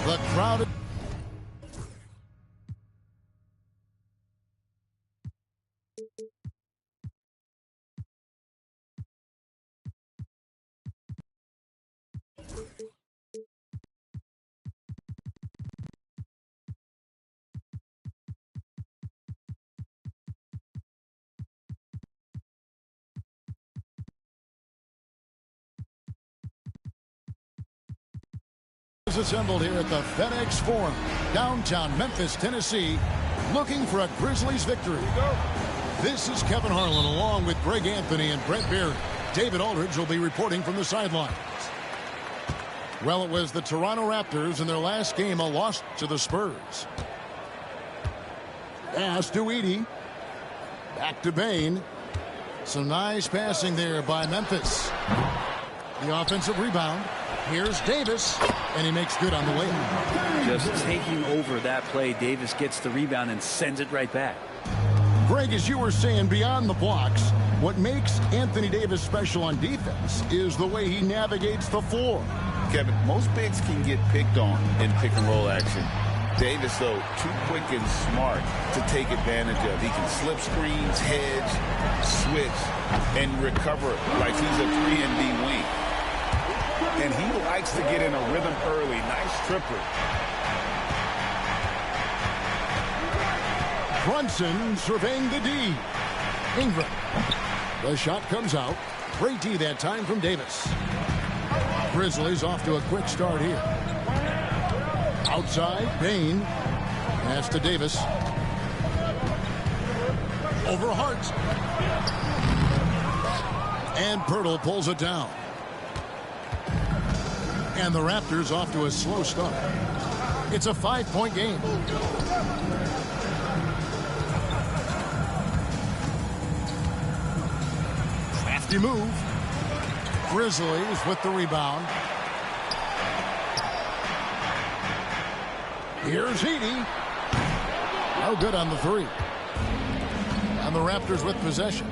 The crowd. Assembled here at the FedEx Forum, downtown Memphis, Tennessee, looking for a Grizzlies victory. This is Kevin Harlan along with Greg Anthony and Brent Barry. David Aldridge will be reporting from the sidelines. Well, it was the Toronto Raptors in their last game, a loss to the Spurs. Pass to Edey. Back to Bane. Some nice passing there by Memphis. The offensive rebound. Here's Davis, and he makes good on the way. Just taking over that play, Davis gets the rebound and sends it right back. Greg, as you were saying, beyond the blocks, what makes Anthony Davis special on defense is the way he navigates the floor. Kevin, most bigs can get picked on in pick-and-roll action. Davis, though, too quick and smart to take advantage of. He can slip screens, hedge, switch, and recover like he's a 3-and-D wing. And he likes to get in a rhythm early. Nice tripper. Brunson surveying the D. Ingram. The shot comes out. Great D that time from Davis. Grizzlies off to a quick start here. Outside, Bane. Pass to Davis. Over Hart. And Pirtle pulls it down. And the Raptors off to a slow start. It's a 5-point game. Crafty move. Grizzlies with the rebound. Here's Edey. No good on the three. And the Raptors with possession.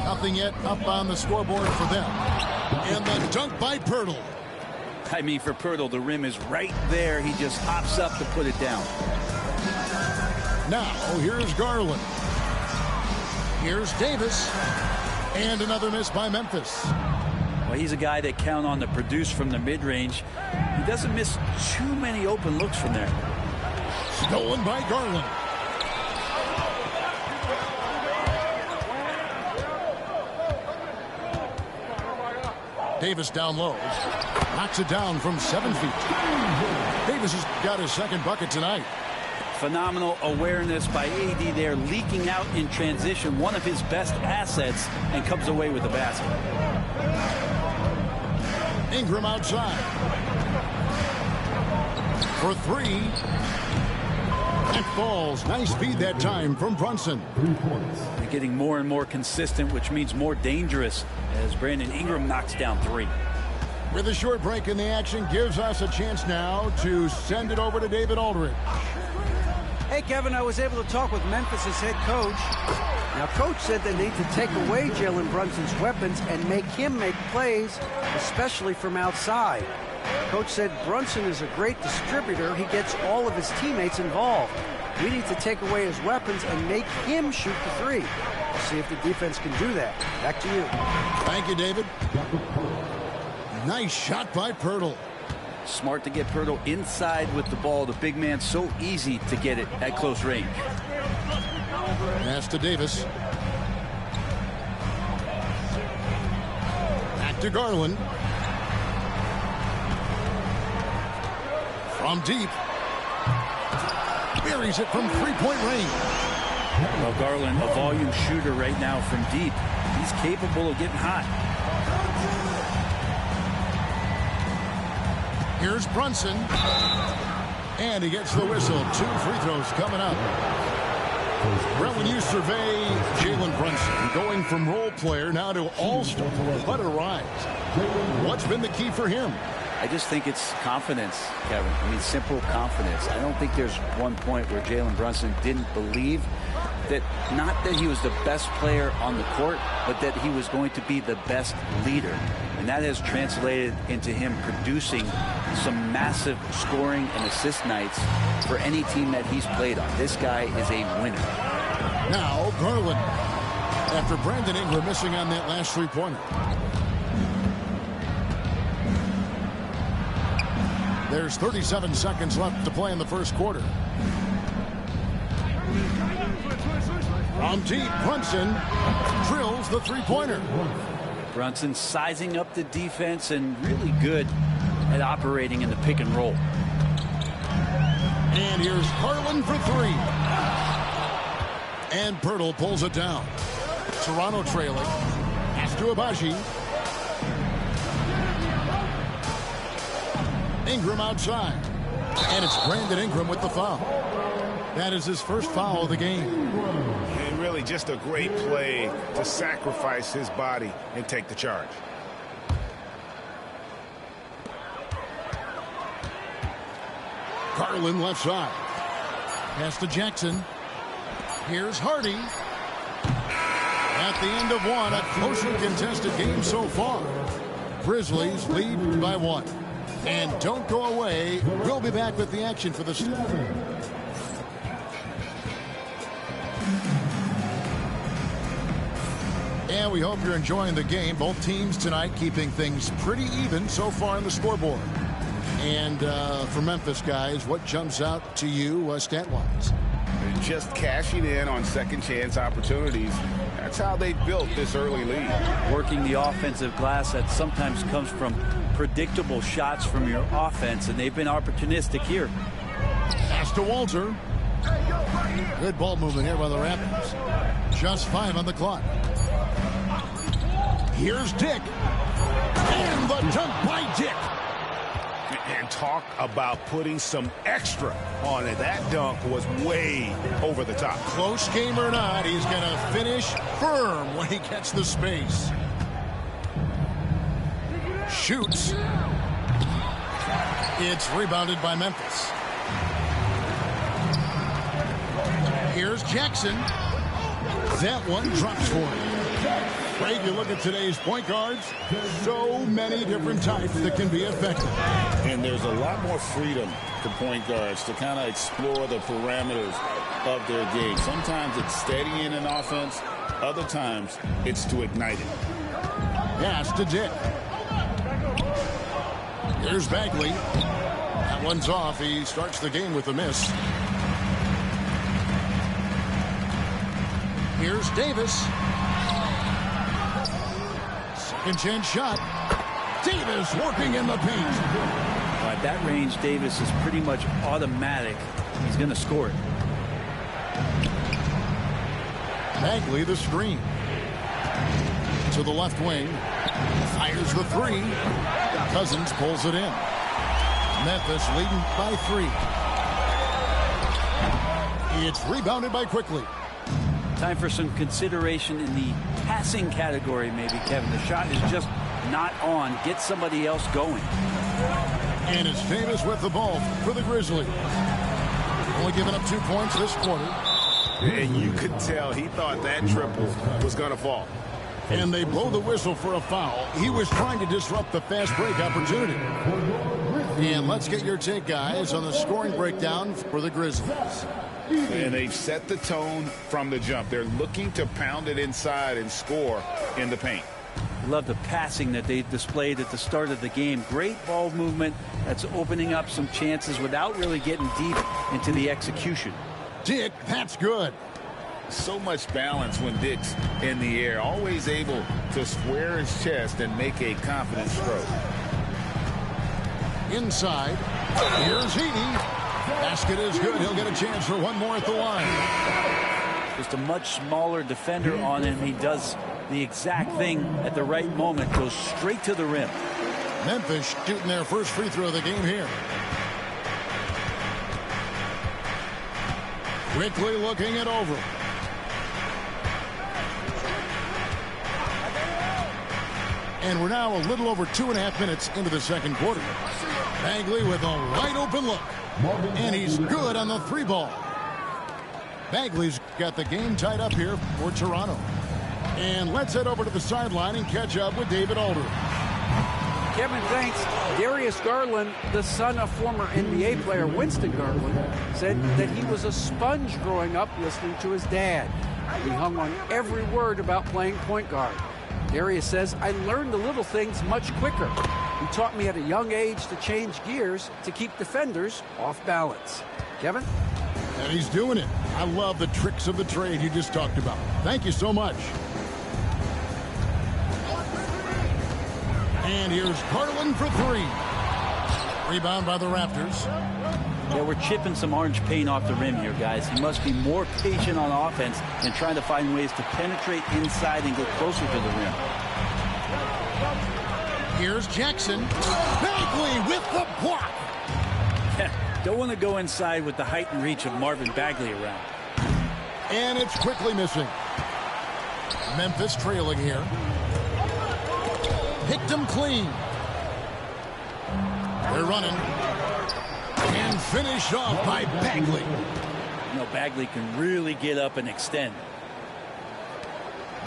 Nothing yet up on the scoreboard for them. And the dunk by Pirtle. I mean, for Pirtle, the rim is right there. He just hops up to put it down. Now, here's Garland. Here's Davis. And another miss by Memphis. Well, he's a guy that count on to produce from the mid-range. He doesn't miss too many open looks from there. Stolen by Garland. Davis down low. Knocks it down from 7 feet. Davis has got his second bucket tonight. Phenomenal awareness by AD there, leaking out in transition, one of his best assets, and comes away with the basket. Ingram outside. For three. That falls. Nice feed that time from Brunson. They're getting more and more consistent, which means more dangerous as Brandon Ingram knocks down three. With a short break in the action, gives us a chance now to send it over to David Aldridge. Hey, Kevin, I was able to talk with Memphis' head coach. Now, coach said they need to take away Jalen Brunson's weapons and make him make plays, especially from outside. Coach said Brunson is a great distributor. He gets all of his teammates involved. We need to take away his weapons and make him shoot the three. We'll see if the defense can do that. Back to you. Thank you, David. Nice shot by Pirtle. Smart to get Pirtle inside with the ball. The big man, so easy to get it at close range. Pass to Davis. Back to Garland. From deep. Buries it from three-point range. Well, Garland, a volume shooter right now from deep. He's capable of getting hot. Here's Brunson. And he gets the whistle. 2 free throws coming up. Well, when you survey Jalen Brunson, going from role player now to all-star, what a rise. What's been the key for him? I just think it's confidence, Kevin. I mean, simple confidence. I don't think there's one point where Jalen Brunson didn't believe that not that he was the best player on the court, but that he was going to be the best leader. And that has translated into him producing some massive scoring and assist nights for any team that he's played on. This guy is a winner. Now Garland, after Brandon Ingram missing on that last three-pointer. There's 37 seconds left to play in the first quarter. From deep, Brunson drills the three-pointer. Brunson sizing up the defense and really good at operating in the pick and roll. And here's Garland for three. And Pirtle pulls it down. Toronto trailing. Pass to Abaji. Ingram outside. And it's Brandon Ingram with the foul. That is his first foul of the game. And really just a great play to sacrifice his body and take the charge. Garland left side. Pass to Jackson. Here's Hardy. At the end of one, a closely contested game so far. Grizzlies lead by one. And don't go away. We'll be back with the action for the And we hope you're enjoying the game. Both teams tonight keeping things pretty even so far on the scoreboard. And for Memphis, guys, what jumps out to you stat-wise? Just cashing in on second chance opportunities. That's how they built this early lead. Working the offensive glass that sometimes comes from predictable shots from your offense, and they've been opportunistic here. Pass to Walter. Good ball movement here by the Raptors. Just 5 on the clock. Here's Dick. And the dunk by Dick. And talk about putting some extra on it. That dunk was way over the top. Close game or not, he's going to finish firm when he gets the space. Shoots. It's rebounded by Memphis. Here's Jackson. That one drops for him. Greg, you look at today's point guards, so many different types that can be effective. And there's a lot more freedom to point guards to kind of explore the parameters of their game. Sometimes it's steadying an offense. Other times it's to ignite it. Pass to Dick. Here's Bagley. That one's off. He starts the game with a miss. Here's Davis. Second chance shot. Davis working in the paint. At that range, Davis is pretty much automatic. He's going to score it. Bagley the screen. To the left wing. Fires the three. Cousins pulls it in. Memphis leading by 3. It's rebounded by Quickly. Time for some consideration in the passing category, maybe, Kevin. The shot is just not on. Get somebody else going. And it's Davis with the ball for the Grizzlies. Only giving up 2 points this quarter. And you could tell he thought that triple was going to fall. And they blow the whistle for a foul. He was trying to disrupt the fast break opportunity. And let's get your take, guys, on the scoring breakdown for the Grizzlies. And they've set the tone from the jump. They're looking to pound it inside and score in the paint. Love the passing that they displayed at the start of the game. Great ball movement that's opening up some chances without really getting deep into the execution. Dick, that's good. So much balance when Dick's in the air. Always able to square his chest and make a confident stroke. Inside. Here's Heaney. Basket is good. He'll get a chance for one more at the line. Just a much smaller defender on him. He does the exact thing at the right moment. Goes straight to the rim. Memphis shooting their first free throw of the game here. Quickly looking it over. And we're now a little over 2.5 minutes into the second quarter. Bagley with a wide open look. And he's good on the 3 ball. Bagley's got the game tied up here for Toronto. And let's head over to the sideline and catch up with David Aldridge. Kevin, thanks. Darius Garland, the son of former NBA player Winston Garland, said that he was a sponge growing up listening to his dad. He hung on every word about playing point guard. Darius says, I learned the little things much quicker. He taught me at a young age to change gears to keep defenders off balance. Kevin? And he's doing it. I love the tricks of the trade you just talked about. Thank you so much. And here's Garland for three. Rebound by the Raptors. Yeah, we're chipping some orange paint off the rim here, guys. He must be more patient on offense and trying to find ways to penetrate inside and get closer to the rim. Here's Jackson. Bagley with the block. Don't want to go inside with the height and reach of Marvin Bagley around. And it's quickly missing. Memphis trailing here. Picked him clean. They're running. And finished off by Bagley. You know, Bagley can really get up and extend.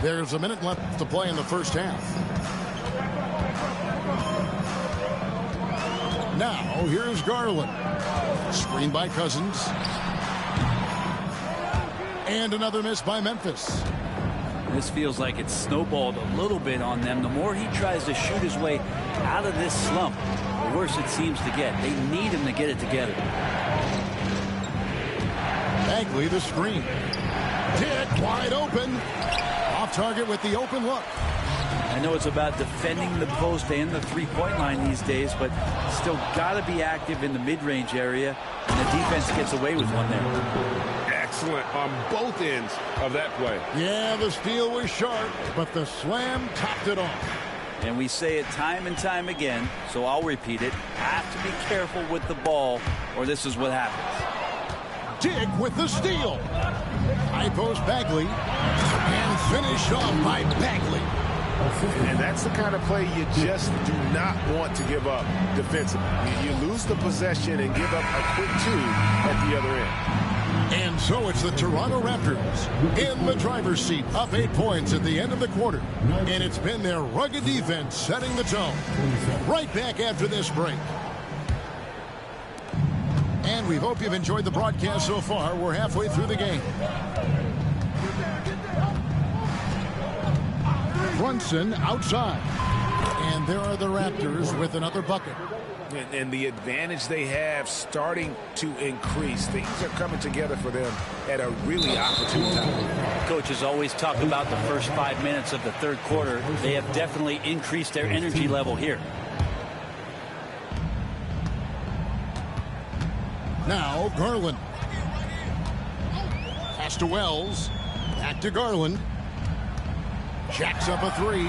There's a minute left to play in the first half. Now, here's Garland. Screen by Cousins. And another miss by Memphis. This feels like it's snowballed a little bit on them. The more he tries to shoot his way out of this slump, the worse it seems to get. They need him to get it together. Bagley the screen. Dick wide open. Off target with the open look. I know it's about defending the post and the three-point line these days, but still got to be active in the mid-range area, and the defense gets away with one there. Excellent on both ends of that play. Yeah, the steal was sharp, but the slam topped it off. And we say it time and time again, so I'll repeat it. Have to be careful with the ball, or this is what happens. Dick with the steal. High post Bagley. And finish off by Bagley. And that's the kind of play you just do not want to give up defensively. You lose the possession and give up a quick two at the other end. And so it's the Toronto Raptors in the driver's seat, up 8 points at the end of the quarter. And it's been their rugged defense setting the tone. Right back after this break. And we hope you've enjoyed the broadcast so far. We're halfway through the game. Brunson outside. And there are the Raptors with another bucket. And the advantage they have starting to increase. Things are coming together for them at a really opportune time. Coaches always talk about the first 5 minutes of the third quarter. They have definitely increased their energy level here. Now Garland. Pass to Wells. Back to Garland. Jacks up a three.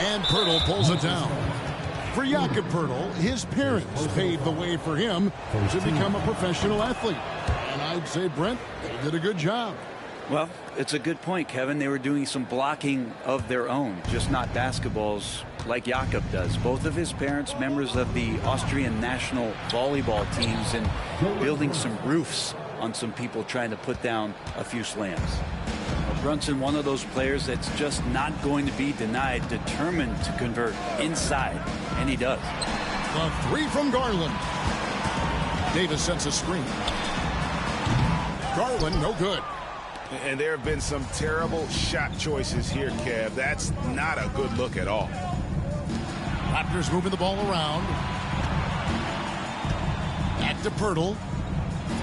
And Pirtle pulls it down. For Jakob Pirtle, his parents paved the way for him to become a professional athlete. And I'd say, Brent, they did a good job. Well, it's a good point, Kevin. They were doing some blocking of their own, just not basketballs like Jakob does. Both of his parents, members of the Austrian national volleyball teams, and building some roofs on some people trying to put down a few slams. Brunson, one of those players that's just not going to be denied, determined to convert inside, and he does. The three from Garland. Davis sets a screen. Garland, no good. And there have been some terrible shot choices here, Kev. That's not a good look at all. Raptors moving the ball around. Back to Pirtle.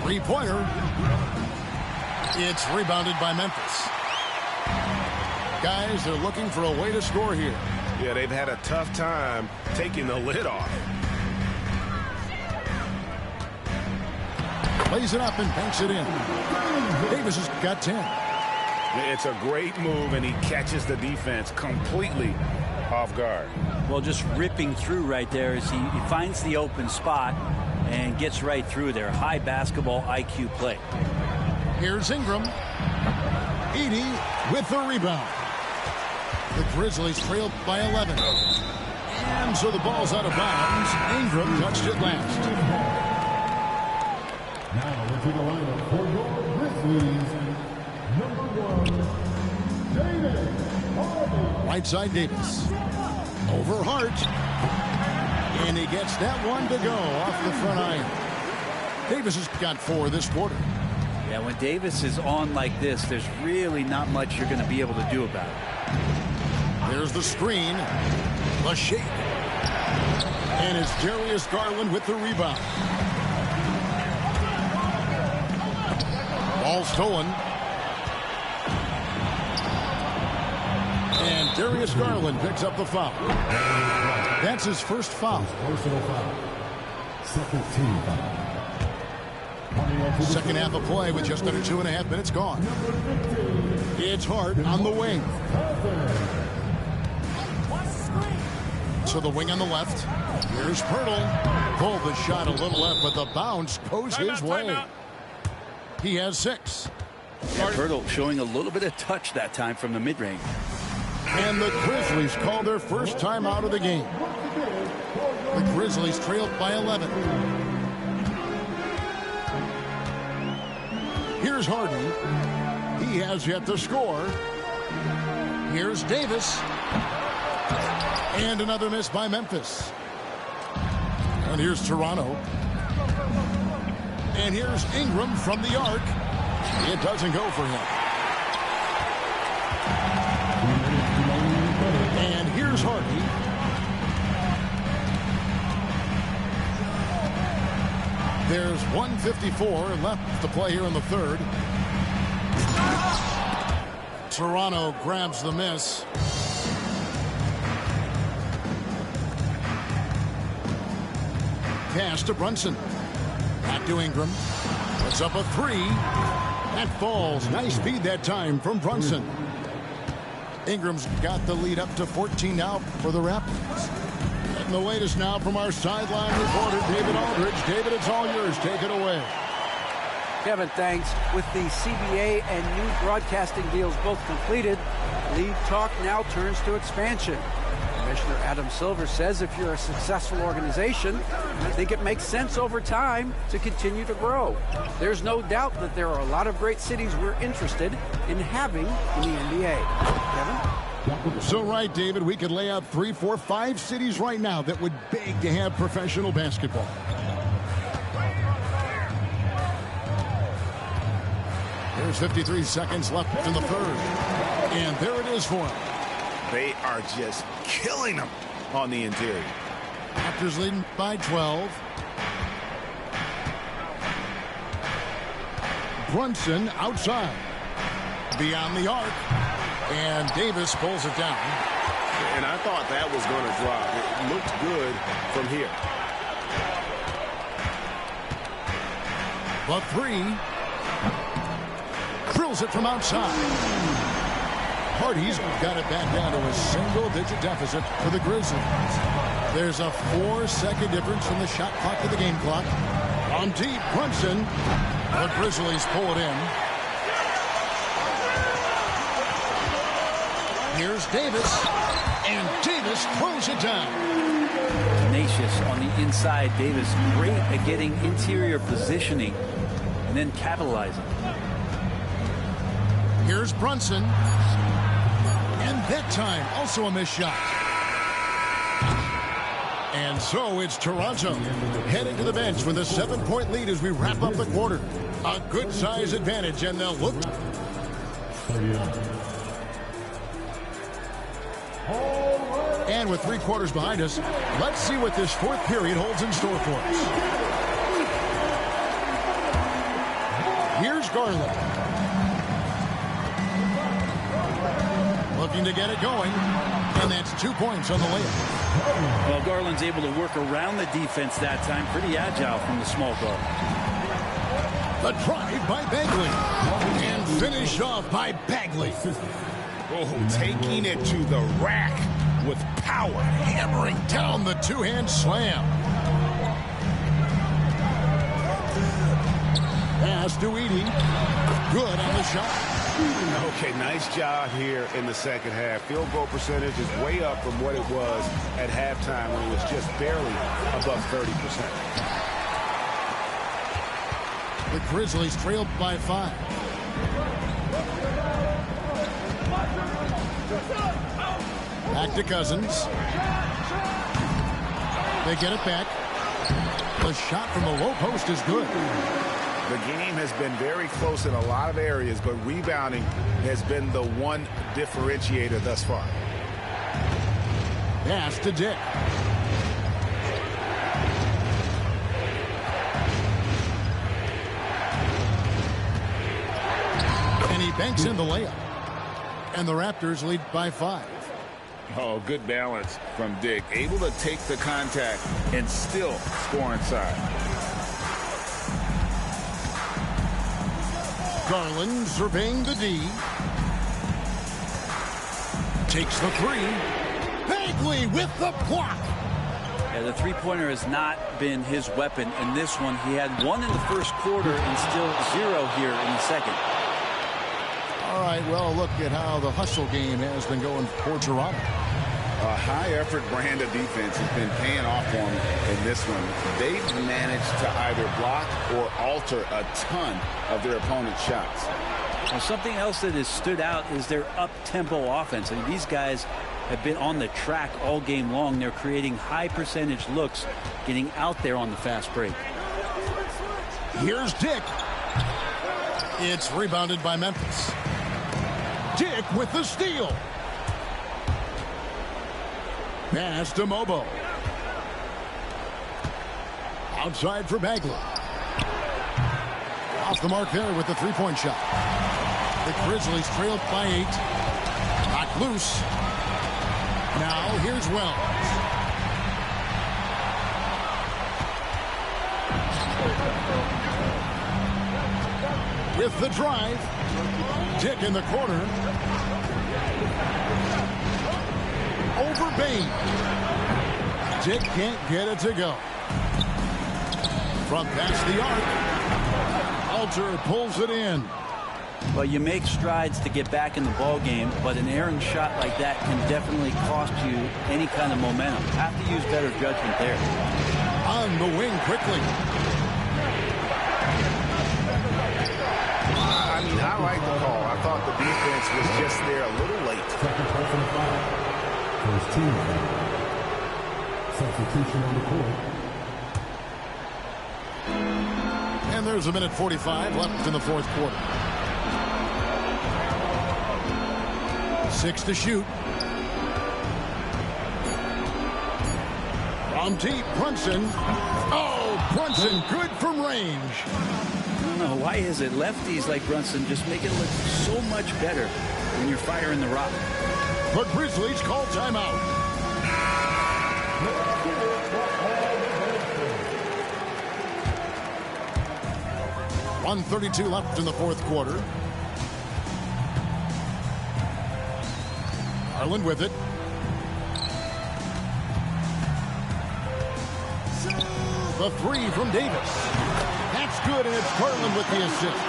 Three-pointer. It's rebounded by Memphis. Guys, they're looking for a way to score here. Yeah, they've had a tough time taking the lid off. Plays it up and banks it in. Davis has got 10. It's a great move, and he catches the defense completely off guard. Well, just ripping through right there as he finds the open spot and gets right through there. High basketball IQ play. Here's Ingram. Edey with the rebound. The Grizzlies trailed by 11. And so the ball's out of bounds. Ingram touched it last. Now into the lineup for your Grizzlies, number 1, Davis Harvey. Right side Davis. Over Hart. And he gets that one to go off the front iron. Davis has got 4 this quarter. Yeah, when Davis is on like this, there's really not much you're going to be able to do about it. There's the screen. The shake. And it's Darius Garland with the rebound. Ball stolen. And Darius Garland picks up the foul. That's his first foul. Personal foul. Second team foul. Second half of play with just under 2.5 minutes gone. It's Hart on the wing. So the wing on the left. Here's Pirtle. Pulled the shot a little left, but the bounce goes his way. He has 6. Yeah, Pirtle showing a little bit of touch that time from the mid-range. And the Grizzlies call their first time out of the game. The Grizzlies trailed by 11. Here's Harden. He has yet to score. Here's Davis. And another miss by Memphis. And here's Toronto. And here's Ingram from the arc. It doesn't go for him. And here's Harden. There's 1:54 left to play here in the third. Toronto grabs the miss. Pass to Brunson. Back to Ingram. Puts up a 3. That falls. Nice feed that time from Brunson. Ingram's got the lead up to 14 now for the Raptors. And the latest now from our sideline reporter, David Aldridge. David, it's all yours. Take it away. Kevin, thanks. With the CBA and new broadcasting deals both completed, league talk now turns to expansion. Commissioner Adam Silver says if you're a successful organization, I think it makes sense over time to continue to grow. There's no doubt that there are a lot of great cities we're interested in having in the NBA. Kevin? So right, David, we could lay out 3, 4, 5 cities right now that would beg to have professional basketball. There's 53 seconds left in the third. And there it is for him. They are just killing them on the interior. Raptors leading by 12. Brunson outside. Beyond the arc. And Davis pulls it down. And I thought that was going to drop. It looked good from here. The 3. Drills it from outside. Hardy's got it back down to a single-digit deficit for the Grizzlies. There's a 4-second difference from the shot clock to the game clock. On deep, Brunson. The Grizzlies pull it in. Here's Davis. And Davis throws it down. Tenacious on the inside. Davis great at getting interior positioning and then capitalizing. Here's Brunson. And that time, also a missed shot. And so it's Toronto heading to the bench with a 7-point lead as we wrap up the quarter. A good size advantage, and they'll look. And with 3 quarters behind us, let's see what this fourth period holds in store for us. Here's Garland. Looking to get it going. And that's 2 points on the layup. Well, Garland's able to work around the defense that time. Pretty agile from the small guard. The drive by Bagley. And finished off by Bagley. Oh, taking it to the rack with power. Hammering down the two-hand slam. Pass to Edey. Good on the shot. Okay, nice job here in the second half. Field goal percentage is way up from what it was at halftime when it was just barely above 30%. The Grizzlies trailed by 5. Back to Cousins. They get it back. The shot from the low post is good. The game has been very close in a lot of areas, but rebounding has been the one differentiator thus far. Pass to Dick. And he banks in the layup. And the Raptors lead by 5. Oh, good balance from Dick. Able to take the contact and still score inside. Garland surveying the D. Takes the 3. Bagley with the block. Yeah, the three-pointer has not been his weapon in this one. He had 1 in the first quarter and still 0 here in the second. All right, well, look at how the hustle game has been going for Toronto. A high-effort brand of defense has been paying off for them in this one. They've managed to either block or alter a ton of their opponent's shots. Now, something else that has stood out is their up-tempo offense. I mean, these guys have been on the track all game long. They're creating high-percentage looks, getting out there on the fast break. Here's Dick. It's rebounded by Memphis. Dick with the steal. Pass to Mobo. Outside for Bagley. Off the mark there with the three-point shot. The Grizzlies trailed by 8. Knocked loose. Now here's Wells. With the drive. Dick in the corner. Over Bain. Dick can't get it to go. From past the arc. Alter pulls it in. Well, you make strides to get back in the ball game, but an errant shot like that can definitely cost you any kind of momentum. Have to use better judgment there. On the wing quickly. I mean, I like the call. I thought the defense was just there a little late. First team. Substitution on the court. And there's a minute 45 left in the fourth quarter. 6 to shoot. From deep, Brunson. Oh, Brunson good from range. I don't know, why is it lefties like Brunson just make it look so much better when you're firing the rock? The Grizzlies call timeout. .132 left in the fourth quarter. Garland with it. The 3 from Davis. That's good, and it's Garland with the assist.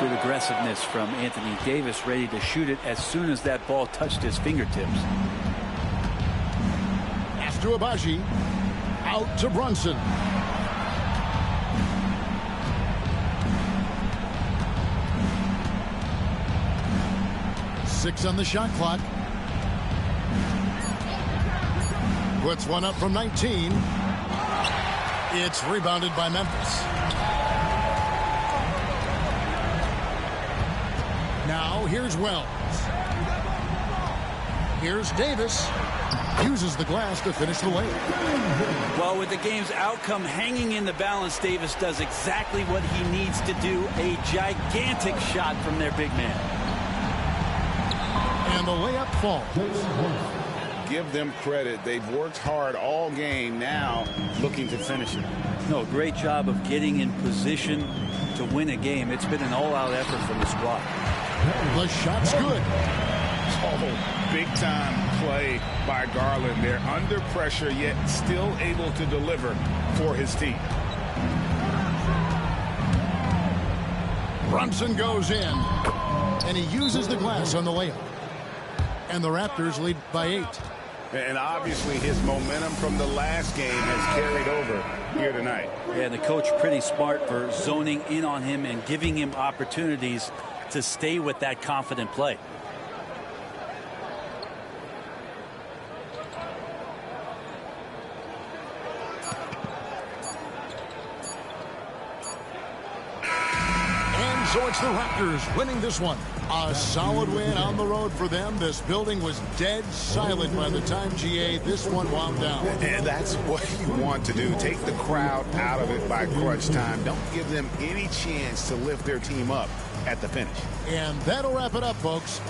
Good aggressiveness from Anthony Davis, ready to shoot it as soon as that ball touched his fingertips. Pass to Abaji. Out to Brunson. Six on the shot clock. Puts one up from 19. It's rebounded by Memphis. Now here's Wells. Here's Davis. Uses the glass to finish the layup. Well, with the game's outcome hanging in the balance, Davis does exactly what he needs to do. A gigantic shot from their big man. And the layup falls. Give them credit. They've worked hard all game, now looking to finish it. No, great job of getting in position to win a game. It's been an all-out effort from the squad. The shot's good. Oh, big-time play by Garland. They're under pressure, yet still able to deliver for his team. Brunson goes in, and he uses the glass on the layup. And the Raptors lead by 8. And obviously his momentum from the last game has carried over here tonight. Yeah, and the coach pretty smart for zoning in on him and giving him opportunities to stay with that confident play. So it's the Raptors winning this one. A solid win on the road for them. This building was dead silent by the time, GA, this one wound down. And that's what you want to do. Take the crowd out of it by crunch time. Don't give them any chance to lift their team up at the finish. And that'll wrap it up, folks.